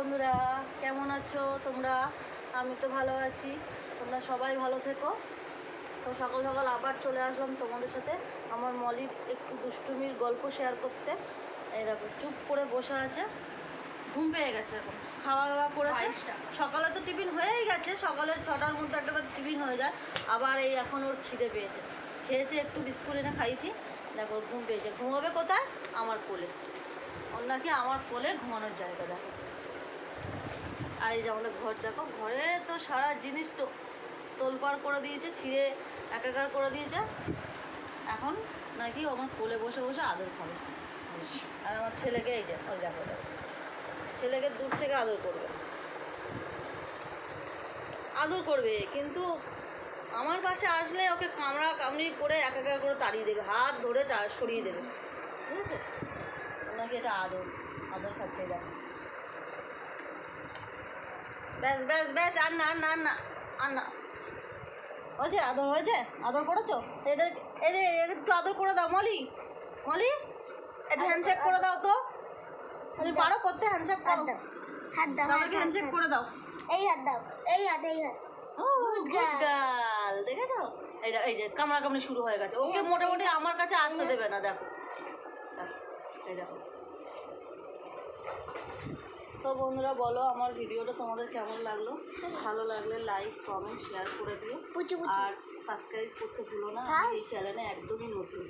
বন্ধুরা, কেমন আছো তোমরা? আমি তো ভালো আছি, তোমরা সবাই ভালো থেকো। তো সকাল সকাল আবার চলে আসলাম তোমাদের সাথে আমার মলির একটু দুষ্টুমির গল্প শেয়ার করতে। এই দেখো চুপ করে বসে আছে, ঘুম পেয়ে গেছে, এখন খাওয়া দাওয়া করেছে। সকালে তো টিফিন হয়েই গেছে, সকালে 6টার মধ্যে একটা টিফিন হয়ে যায়। আবার এই এখন ওর খিদে পেয়েছে, খেয়েছে, একটু বিস্কুট এনে খাইছি। দেখো ঘুম পেয়েছে, ঘুমাবে কোথায়? আমার কোলে। ওর নাকি আমার কোলে ঘুমানোর জায়গা। দেখো, আর এই যে আমাদের ঘর দেখো, ঘরে তো সারা জিনিস তো তোলপাড় করে দিয়েছে, ছিঁড়ে একাকার করে দিয়েছে। এখন নাকি আমার কোলে বসে বসে আদর খাবে। আর আমার ছেলেকে এই যে ওই দেখো, ছেলেকে দূর থেকে আদর করবে, আদর করবে, কিন্তু আমার পাশে আসলে ওকে কামড়া কামড়ি করে একাকার করে তাড়িয়ে দেবে, হাত ধরে সরিয়ে দেবে। ঠিক আছে, নাকি এটা আদর আদর খাচ্ছে। দেখো, ব্যাস ব্যাস ব্যাস, আর না আর না আর না আর না। হয়েছে, আদর হয়েছে, আদর করেছো? এদের এদের একটু আদর করে দাও। মলি, মলি, একটু হ্যান্ডশেক করে দাও তো। তুমি পারো করতে? হ্যান্ডশেক করো, হাত দাও, দাদাকে হ্যান্ডশেক করে দাও। এই হাত দাও, এই হাত, এই হাত। ও গুড গার্ল, দেখেছো? এই যে কামড়া কামড়ি শুরু হয়ে গেছে, ওকে মোটামুটি আমার কাছে আসতে দেবে না। দেখো, এই দেখো। তো বন্ধুরা বলো, আমার ভিডিওটা তোমাদের কেমন লাগলো? ভালো লাগলে লাইক কমেন্ট শেয়ার করে দিও, আর সাবস্ক্রাইব করতে ভুলো না। এই চ্যানেলে একদমই নতুন।